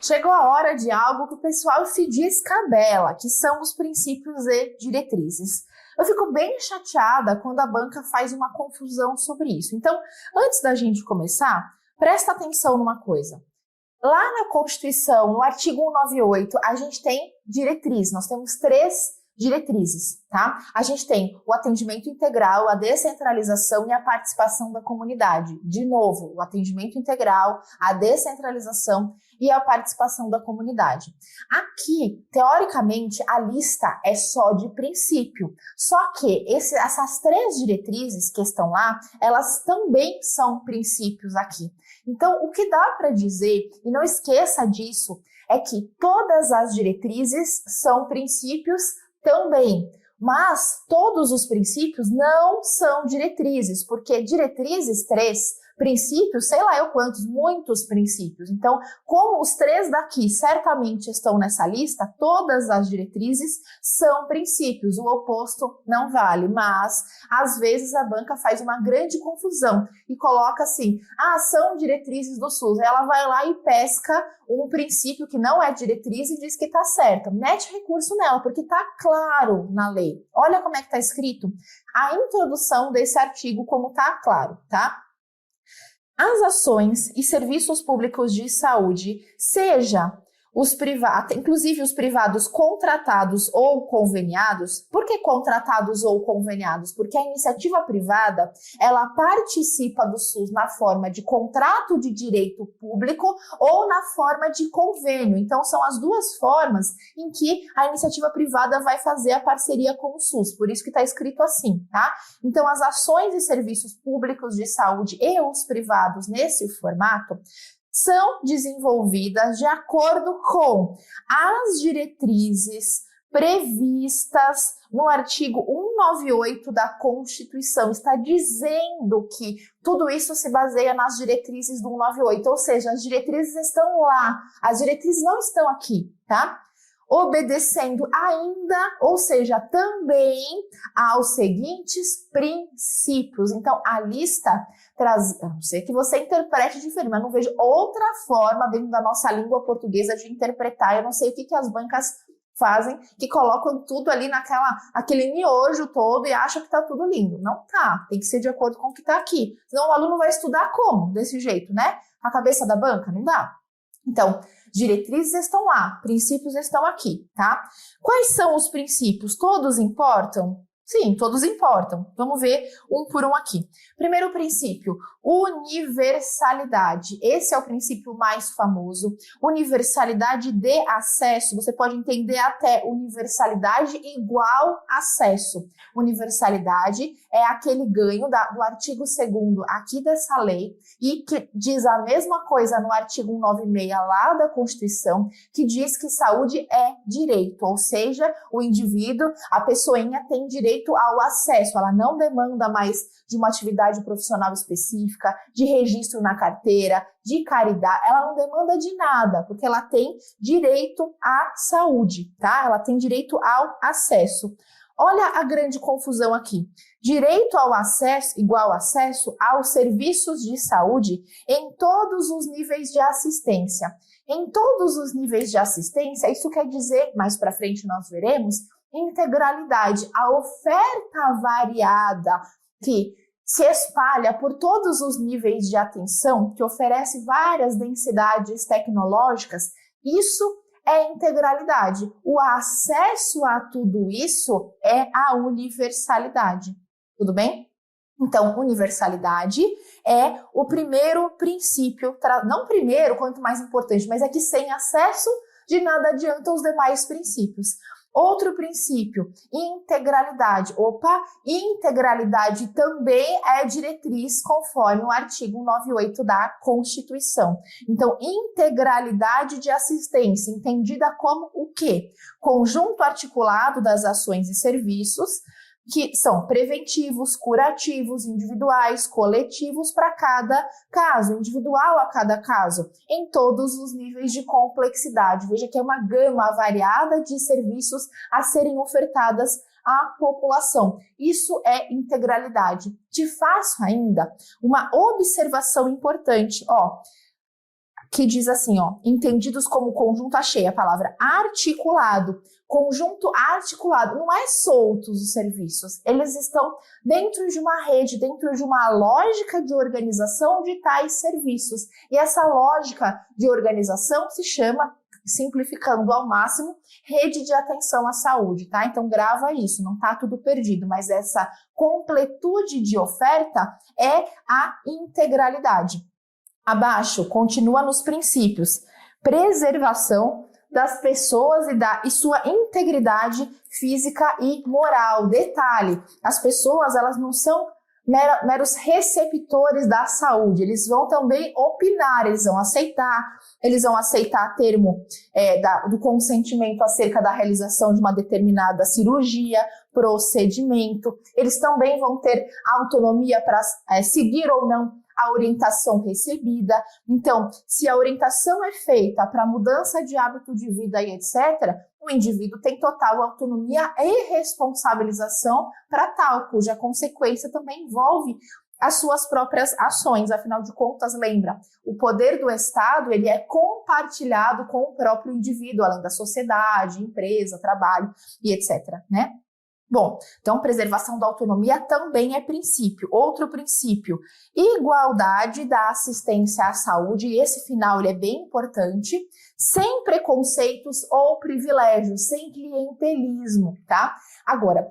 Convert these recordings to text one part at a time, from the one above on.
Chegou a hora de algo que o pessoal se descabela, que são os princípios e diretrizes. Eu fico bem chateada quando a banca faz uma confusão sobre isso. Então, antes da gente começar, presta atenção numa coisa. Lá na Constituição, no artigo 198, a gente tem diretriz. Nós temos 3 diretrizes, tá? A gente tem o atendimento integral, a descentralização e a participação da comunidade. De novo, o atendimento integral, a descentralização e a participação da comunidade. Aqui, teoricamente, a lista é só de princípio. Só que essas 3 diretrizes que estão lá, elas também são princípios aqui. Então, o que dá para dizer, e não esqueça disso, é que todas as diretrizes são princípios também, mas todos os princípios não são diretrizes, porque diretrizes 3, princípios, sei lá eu quantos, muitos princípios. Então, como os 3 daqui certamente estão nessa lista, todas as diretrizes são princípios, o oposto não vale, mas às vezes a banca faz uma grande confusão e coloca assim, são diretrizes do SUS, ela vai lá e pesca um princípio que não é diretriz e diz que está certo, mete recurso nela, porque está claro na lei. Olha como é que está escrito a introdução desse artigo, como está claro, tá? As ações e serviços públicos de saúde, seja os privados, inclusive os privados contratados ou conveniados. Por que contratados ou conveniados? Porque a iniciativa privada, ela participa do SUS na forma de contrato de direito público ou na forma de convênio. Então, são as 2 formas em que a iniciativa privada vai fazer a parceria com o SUS. Por isso que está escrito assim, tá? Então, as ações e serviços públicos de saúde e os privados nesse formato são desenvolvidas de acordo com as diretrizes previstas no artigo 198 da Constituição. Está dizendo que tudo isso se baseia nas diretrizes do 198, ou seja, as diretrizes estão lá, as diretrizes não estão aqui, tá? Obedecendo ainda, ou seja, também aos seguintes princípios. Então, a lista traz, a não ser que você interprete diferente, mas não vejo outra forma dentro da nossa língua portuguesa de interpretar. Eu não sei o que as bancas fazem, que colocam tudo ali aquele miojo todo e acham que tá tudo lindo. Não tá, tem que ser de acordo com o que tá aqui. Senão o aluno vai estudar como? Desse jeito, né? A cabeça da banca? Não dá. Então, diretrizes estão lá, princípios estão aqui, tá? Quais são os princípios? Todos importam? Sim, todos importam. Vamos ver um por um aqui. Primeiro princípio, universalidade. Esse é o princípio mais famoso. Universalidade de acesso. Você pode entender até universalidade igual acesso. Universalidade é aquele ganho do artigo 2º aqui dessa lei e que diz a mesma coisa no artigo 196 lá da Constituição, que diz que saúde é direito, ou seja, o indivíduo, a pessoinha tem direito ao acesso, ela não demanda mais de uma atividade profissional específica, de registro na carteira, de caridade, ela não demanda de nada, porque ela tem direito à saúde, tá? Ela tem direito ao acesso. Olha a grande confusão aqui. Direito ao acesso, igual acesso aos serviços de saúde em todos os níveis de assistência. Em todos os níveis de assistência, isso quer dizer, mais para frente nós veremos, integralidade, a oferta variada que se espalha por todos os níveis de atenção, que oferece várias densidades tecnológicas, isso é integralidade. O acesso a tudo isso é a universalidade. Tudo bem? Então, universalidade é o primeiro princípio, não primeiro, quanto mais importante, mas é que sem acesso de nada adianta os demais princípios. Outro princípio, integralidade. Integralidade também é diretriz conforme o artigo 198 da Constituição. Então, integralidade de assistência, entendida como o quê? Conjunto articulado das ações e serviços que são preventivos, curativos, individuais, coletivos para cada caso, individual a cada caso, em todos os níveis de complexidade. Veja que é uma gama variada de serviços a serem ofertadas à população. Isso é integralidade. Te faço ainda uma observação importante, que diz assim, ó, entendidos como conjunto, achei a palavra articulado. Conjunto articulado, não é soltos os serviços, eles estão dentro de uma rede, dentro de uma lógica de organização de tais serviços. E essa lógica de organização se chama, simplificando ao máximo, rede de atenção à saúde, tá? Então grava isso, não tá tudo perdido, mas essa completude de oferta é a integralidade. Abaixo, continua nos princípios, preservação das pessoas e sua integridade física e moral. Detalhe, as pessoas, elas não são meros receptores da saúde, eles vão também opinar, eles vão aceitar termo do consentimento acerca da realização de uma determinada cirurgia, procedimento, eles também vão ter autonomia para seguir ou não a orientação recebida. Então, se a orientação é feita para mudança de hábito de vida e etc., o indivíduo tem total autonomia e responsabilização para tal, cuja consequência também envolve as suas próprias ações. Afinal de contas, lembra, o poder do Estado ele é compartilhado com o próprio indivíduo, além da sociedade, empresa, trabalho e etc., né? Bom, então preservação da autonomia também é princípio. Outro princípio, igualdade da assistência à saúde, e esse final ele é bem importante, sem preconceitos ou privilégios, sem clientelismo, tá? Agora,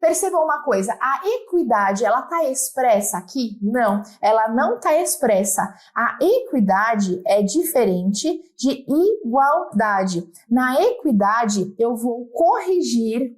percebam uma coisa, a equidade, ela está expressa aqui? Não, ela não está expressa. A equidade é diferente de igualdade. Na equidade, eu vou corrigir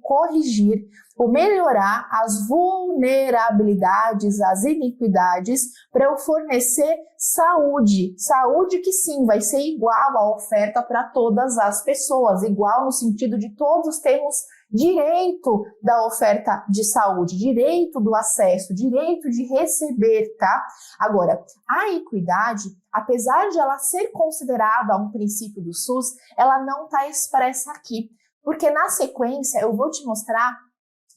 ou melhorar as vulnerabilidades, as iniquidades, para eu fornecer saúde. Saúde que sim, vai ser igual à oferta para todas as pessoas, igual no sentido de todos temos direito da oferta de saúde, direito do acesso, direito de receber, tá? Agora, a equidade, apesar de ela ser considerada um princípio do SUS, ela não está expressa aqui, porque na sequência eu vou te mostrar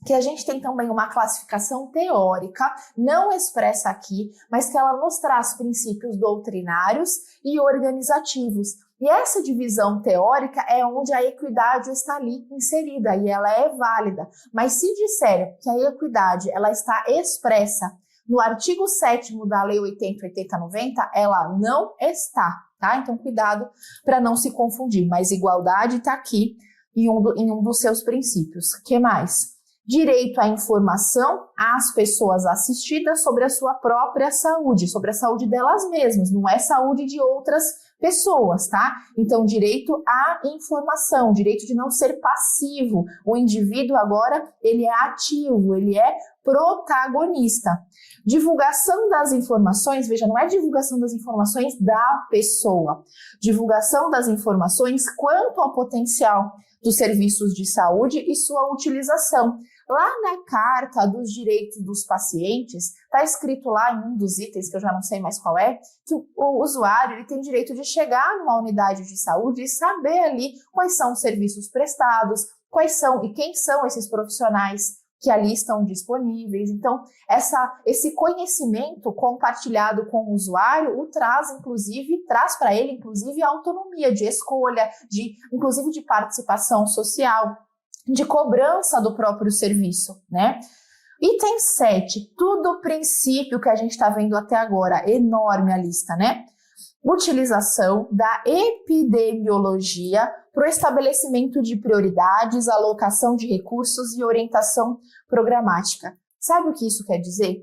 que a gente tem também uma classificação teórica, não expressa aqui, mas que ela nos traz princípios doutrinários e organizativos. E essa divisão teórica é onde a equidade está ali inserida e ela é válida. Mas se disser que a equidade ela está expressa no artigo 7º da Lei 80/80/90, ela não está, tá? Então cuidado para não se confundir, mas igualdade está aqui em um dos seus princípios. O que mais? Direito à informação às pessoas assistidas sobre a sua própria saúde, sobre a saúde delas mesmas, não é saúde de outras pessoas, tá? Então, direito à informação, direito de não ser passivo. O indivíduo agora, ele é ativo, ele é protagonista. Divulgação das informações, veja, não é divulgação das informações da pessoa, divulgação das informações quanto ao potencial dos serviços de saúde e sua utilização. Lá na Carta dos Direitos dos Pacientes, está escrito lá em um dos itens, que eu já não sei mais qual é, que o usuário ele tem direito de chegar numa unidade de saúde e saber ali quais são os serviços prestados, quais são e quem são esses profissionais que ali estão disponíveis. Então, esse conhecimento compartilhado com o usuário traz para ele, inclusive, a autonomia de escolha, inclusive de participação social, de cobrança do próprio serviço, né? Item 7, tudo princípio que a gente está vendo até agora, enorme a lista, né? Utilização da epidemiologia para o estabelecimento de prioridades, alocação de recursos e orientação programática. Sabe o que isso quer dizer?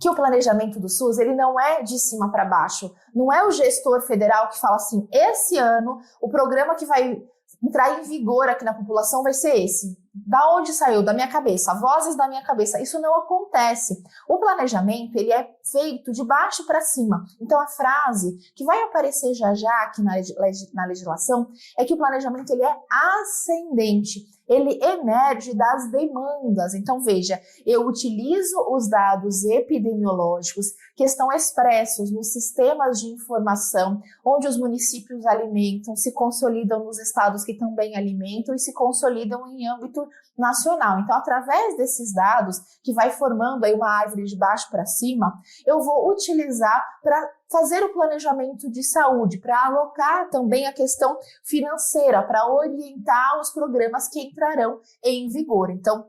Que o planejamento do SUS, ele não é de cima para baixo. Não é o gestor federal que fala assim, esse ano o programa que vai entrar em vigor aqui na população vai ser esse. Da onde saiu? Da minha cabeça, vozes da minha cabeça. Isso não acontece. O planejamento, ele é feito de baixo para cima. Então, a frase que vai aparecer já aqui na legislação é que o planejamento, ele é ascendente. Ele emerge das demandas. Então, veja, eu utilizo os dados epidemiológicos que estão expressos nos sistemas de informação, onde os municípios alimentam, se consolidam nos estados que também alimentam e se consolidam em âmbito nacional. Então, através desses dados, que vai formando aí uma árvore de baixo para cima, eu vou utilizar para fazer o planejamento de saúde, para alocar também a questão financeira, para orientar os programas que entrarão em vigor. Então,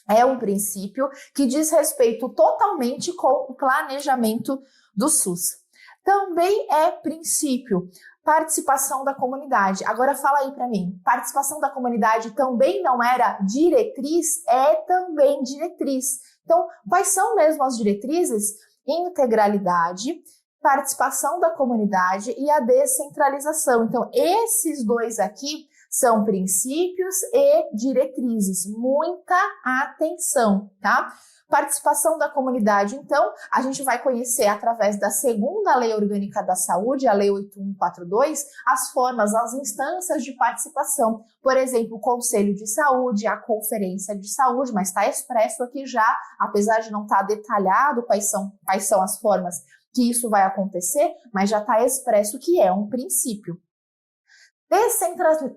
é um princípio que diz respeito totalmente com o planejamento do SUS. Também é princípio participação da comunidade. Agora fala aí para mim, participação da comunidade também não era diretriz? É também diretriz. Então, quais são mesmo as diretrizes? Integralidade, participação da comunidade e a descentralização. Então, esses dois aqui são princípios e diretrizes. Muita atenção, tá? Participação da comunidade, então, a gente vai conhecer através da segunda Lei Orgânica da Saúde, a Lei 8142, as formas, as instâncias de participação. Por exemplo, o Conselho de Saúde, a Conferência de Saúde, mas está expresso aqui já, apesar de não estar detalhado quais são as formas que isso vai acontecer, mas já está expresso que é um princípio.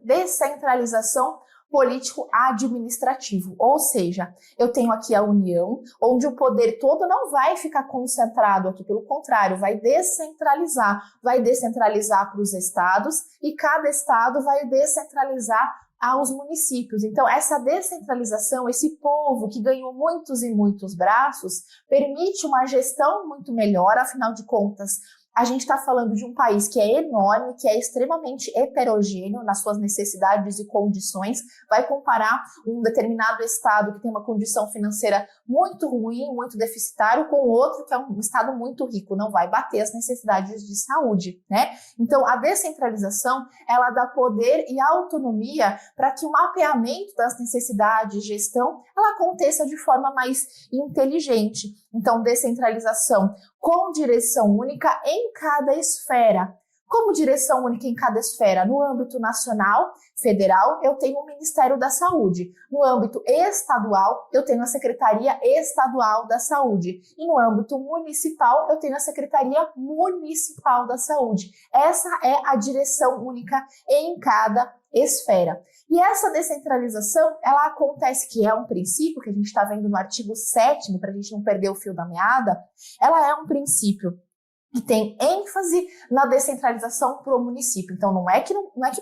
Descentralização político-administrativo, ou seja, eu tenho aqui a União, onde o poder todo não vai ficar concentrado aqui, pelo contrário, vai descentralizar para os estados e cada estado vai descentralizar aos municípios. Então, essa descentralização, esse povo que ganhou muitos e muitos braços, permite uma gestão muito melhor, afinal de contas, a gente está falando de um país que é enorme, que é extremamente heterogêneo nas suas necessidades e condições. Vai comparar um determinado estado que tem uma condição financeira muito ruim, muito deficitário, com outro que é um estado muito rico. Não vai bater as necessidades de saúde, né? Então, a descentralização, ela dá poder e autonomia para que o mapeamento das necessidades de gestão, ela aconteça de forma mais inteligente. Então, descentralização com direção única em cada esfera. Como direção única em cada esfera? No âmbito nacional, federal, eu tenho o Ministério da Saúde. No âmbito estadual, eu tenho a Secretaria Estadual da Saúde. E no âmbito municipal, eu tenho a Secretaria Municipal da Saúde. Essa é a direção única em cada esfera. E essa descentralização, ela acontece, que é um princípio que a gente está vendo no artigo 7º, para a gente não perder o fio da meada, ela é um princípio que tem ênfase na descentralização para o município. Então, não é que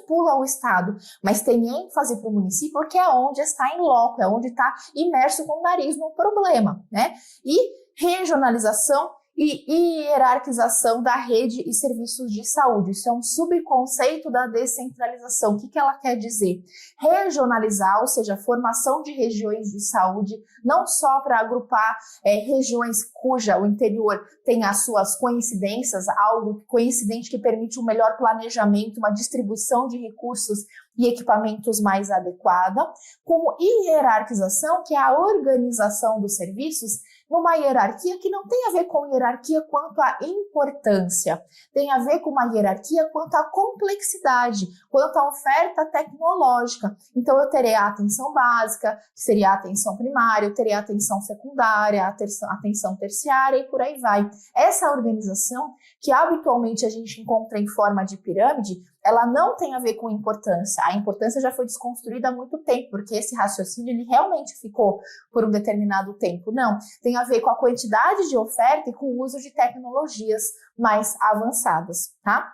pula o estado, mas tem ênfase para o município, porque é onde está em loco, é onde está imerso com o nariz no problema, né? E regionalização e hierarquização da rede e serviços de saúde. Isso é um subconceito da descentralização. O que ela quer dizer? Regionalizar, ou seja, a formação de regiões de saúde, não só para agrupar regiões cuja o interior tem as suas coincidências, algo coincidente que permite um melhor planejamento, uma distribuição de recursos e equipamentos mais adequada, como hierarquização, que é a organização dos serviços, numa hierarquia que não tem a ver com hierarquia quanto à importância, tem a ver com uma hierarquia quanto à complexidade, quanto à oferta tecnológica. Então, eu terei a atenção básica, que seria a atenção primária, eu terei a atenção secundária, a atenção terciária e por aí vai. Essa organização, que habitualmente a gente encontra em forma de pirâmide, ela não tem a ver com importância. A importância já foi desconstruída há muito tempo, porque esse raciocínio ele realmente ficou por um determinado tempo. Não, tem a ver com a quantidade de oferta e com o uso de tecnologias mais avançadas, tá?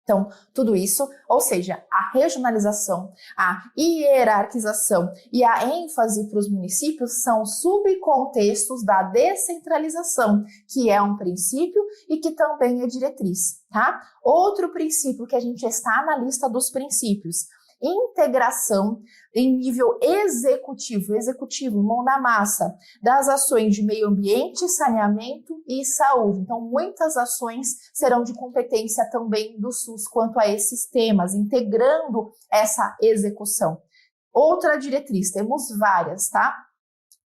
Então, tudo isso, ou seja, a regionalização, a hierarquização e a ênfase para os municípios são subcontextos da descentralização, que é um princípio e que também é diretriz, tá? Outro princípio que a gente está na lista dos princípios, integração em nível executivo, mão na massa, das ações de meio ambiente, saneamento e saúde. Então, muitas ações serão de competência também do SUS quanto a esses temas, integrando essa execução. Outra diretriz, temos várias, tá?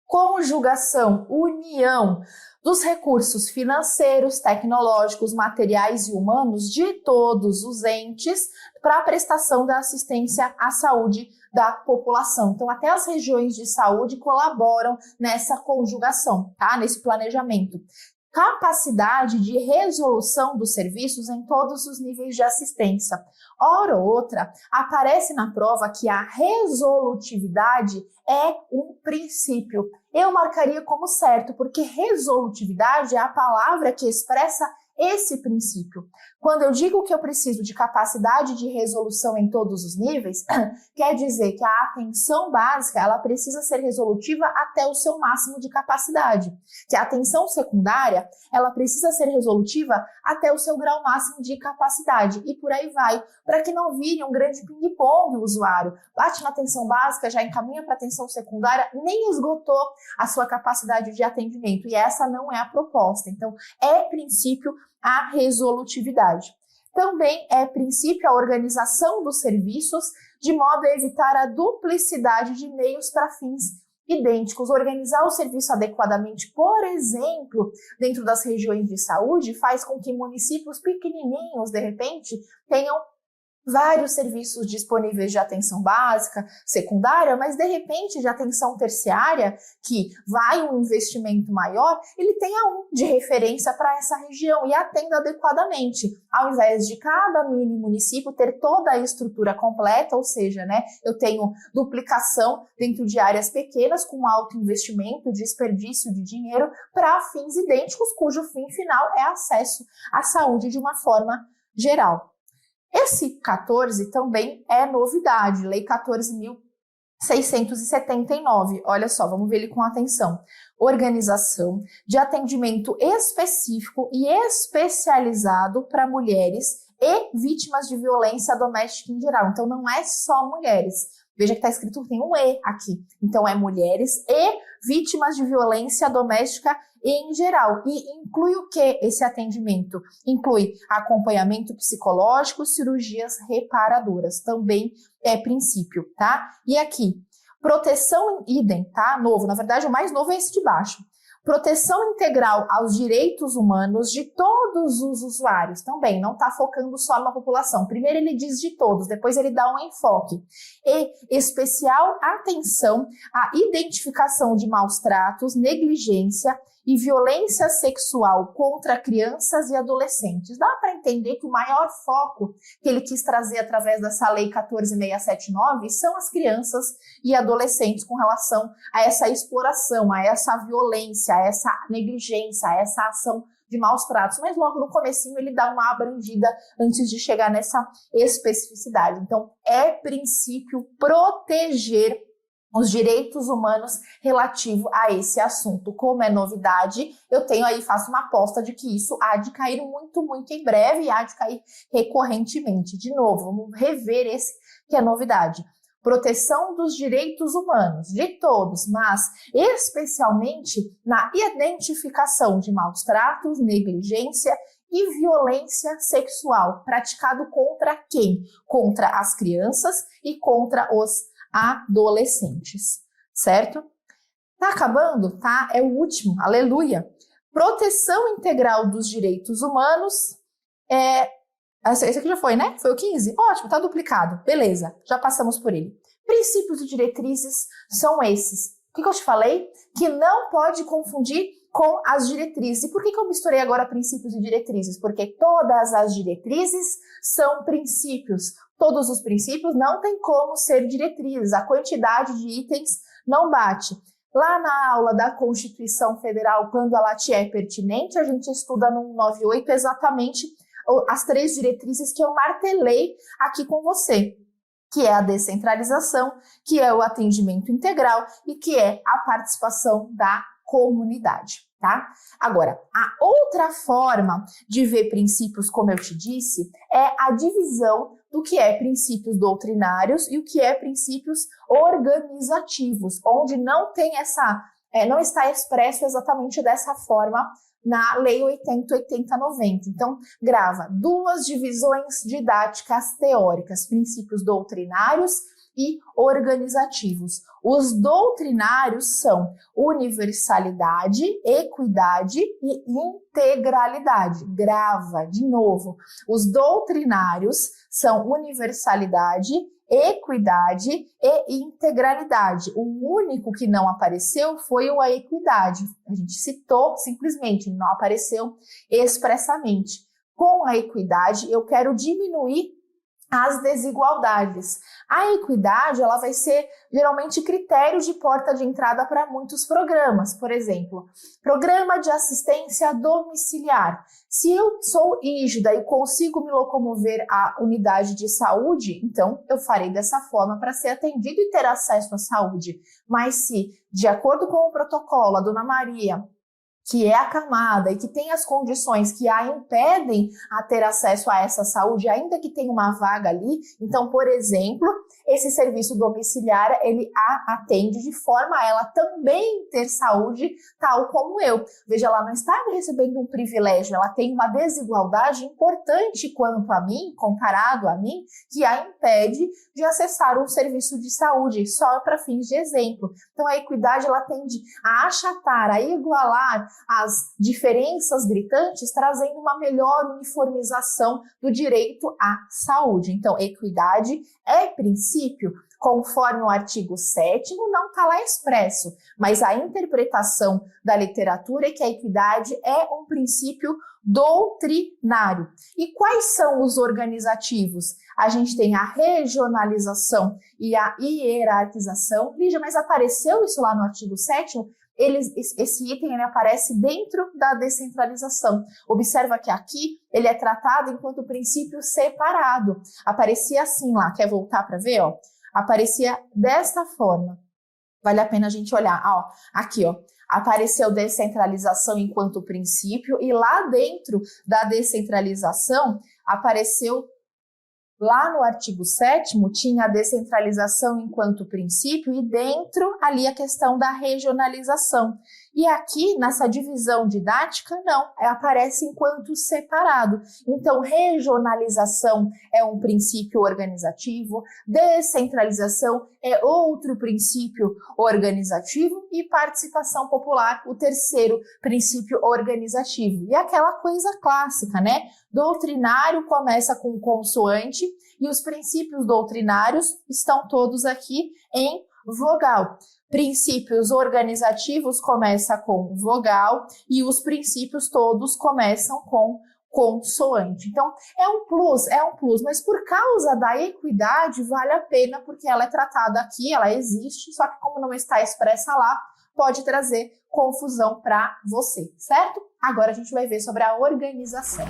Conjugação, união dos recursos financeiros, tecnológicos, materiais e humanos de todos os entes para a prestação da assistência à saúde da população. Então, até as regiões de saúde colaboram nessa conjugação, tá? Nesse planejamento. capacidade de resolução dos serviços em todos os níveis de assistência. Hora ou outra, aparece na prova que a resolutividade é um princípio. Eu marcaria como certo, porque resolutividade é a palavra que expressa esse princípio. Quando eu digo que eu preciso de capacidade de resolução em todos os níveis, quer dizer que a atenção básica ela precisa ser resolutiva até o seu máximo de capacidade, que a atenção secundária ela precisa ser resolutiva até o seu grau máximo de capacidade e por aí vai, para que não vire um grande ping-pong o usuário. Bate na atenção básica, já encaminha para a atenção secundária, nem esgotou a sua capacidade de atendimento e essa não é a proposta. Então, é princípio a resolutividade. Também é princípio a organização dos serviços de modo a evitar a duplicidade de meios para fins idênticos. Organizar o serviço adequadamente, por exemplo, dentro das regiões de saúde, faz com que municípios pequenininhos, de repente, tenham vários serviços disponíveis de atenção básica, secundária, mas de repente de atenção terciária, que vai um investimento maior, ele tenha um de referência para essa região e atenda adequadamente, ao invés de cada mini município ter toda a estrutura completa, ou seja, eu tenho duplicação dentro de áreas pequenas com alto investimento, desperdício de dinheiro para fins idênticos, cujo fim final é acesso à saúde de uma forma geral. Esse 14 também é novidade, Lei 14.679. Olha só, vamos ver ele com atenção. Organização de atendimento específico e especializado para mulheres e vítimas de violência doméstica em geral. Então, não é só mulheres. Veja que está escrito, tem um E aqui. Então, é mulheres e vítimas de violência doméstica em geral. E inclui o que esse atendimento? Inclui acompanhamento psicológico, cirurgias reparadoras. Também é princípio, tá? E aqui, proteção idem, tá? Novo. Na verdade, o mais novo é esse de baixo. Proteção integral aos direitos humanos de todos os usuários. Também, não está focando só numa população. Primeiro ele diz de todos, depois ele dá um enfoque. E especial atenção à identificação de maus tratos, negligência e violência sexual contra crianças e adolescentes. Dá para entender que o maior foco que ele quis trazer através dessa Lei 14.679 são as crianças e adolescentes com relação a essa exploração, a essa violência, a essa negligência, a essa ação de maus tratos. Mas logo no comecinho ele dá uma abrangida antes de chegar nessa especificidade. Então, é princípio proteger os direitos humanos relativo a esse assunto. Como é novidade, eu tenho aí, faço uma aposta de que isso há de cair muito, muito em breve e há de cair recorrentemente. De novo, vamos rever esse que é novidade. Proteção dos direitos humanos, de todos, mas especialmente na identificação de maus tratos, negligência e violência sexual, praticado contra quem? Contra as crianças e contra os adolescentes, certo? Tá acabando, tá? É o último, aleluia. Proteção integral dos direitos humanos, esse aqui já foi, né? Foi o 15? Ótimo, tá duplicado, beleza, já passamos por ele. Princípios e diretrizes são esses. O que eu te falei? Que não pode confundir com as diretrizes. E por que eu misturei agora princípios e diretrizes? Porque todas as diretrizes são princípios. Todos os princípios não tem como ser diretrizes, a quantidade de itens não bate. Lá na aula da Constituição Federal, quando ela te é pertinente, a gente estuda no 198 exatamente as 3 diretrizes que eu martelei aqui com você, que é a descentralização, que é o atendimento integral e que é a participação da comunidade, tá? Agora, a outra forma de ver princípios, como eu te disse, é a divisão do que é princípios doutrinários e o que é princípios organizativos, onde não tem não está expresso exatamente dessa forma na Lei 80/80/90. Então, grava 2 divisões didáticas teóricas, princípios doutrinários e organizativos. Os doutrinários são universalidade, equidade e integralidade. Grava, de novo. Os doutrinários são universalidade, equidade e integralidade. O único que não apareceu foi a equidade. A gente citou simplesmente, não apareceu expressamente. Com a equidade, eu quero diminuir as desigualdades. A equidade, ela vai ser geralmente critério de porta de entrada para muitos programas. Por exemplo, programa de assistência domiciliar. Se eu sou rígida e consigo me locomover à unidade de saúde, então eu farei dessa forma para ser atendido e ter acesso à saúde. Mas se, de acordo com o protocolo, a Dona Maria, que é acamada e que tem as condições que a impedem a ter acesso a essa saúde, ainda que tenha uma vaga ali. Então, por exemplo, esse serviço domiciliar, ele a atende de forma a ela também ter saúde, tal como eu. Veja, ela não está recebendo um privilégio, ela tem uma desigualdade importante quanto a mim, comparado a mim, que a impede de acessar um serviço de saúde, só para fins de exemplo. Então, a equidade, ela tende a achatar, a igualar as diferenças gritantes, trazendo uma melhor uniformização do direito à saúde. Então, equidade é princípio, conforme o artigo 7º, não está lá expresso, mas a interpretação da literatura é que a equidade é um princípio doutrinário. E quais são os organizativos? A gente tem a regionalização e a hierarquização. Lígia, mas apareceu isso lá no artigo 7º? Esse item ele aparece dentro da descentralização. Observa que aqui ele é tratado enquanto princípio separado. Aparecia assim lá, quer voltar para ver? Ó? Aparecia desta forma. Vale a pena a gente olhar. Ó, aqui, ó. Apareceu descentralização enquanto princípio e lá dentro da descentralização apareceu. Lá no artigo 7º tinha a descentralização enquanto princípio e dentro ali a questão da regionalização. E aqui, nessa divisão didática, não, aparece enquanto separado. Então, regionalização é um princípio organizativo, descentralização é outro princípio organizativo e participação popular, o terceiro princípio organizativo. E aquela coisa clássica, né? Doutrinário começa com consoante e os princípios doutrinários estão todos aqui em vogal. Princípios organizativos começam com vogal e os princípios todos começam com consoante. Então, é um plus, mas por causa da equidade vale a pena porque ela é tratada aqui, ela existe, só que como não está expressa lá, pode trazer confusão para você, certo? Agora a gente vai ver sobre a organização.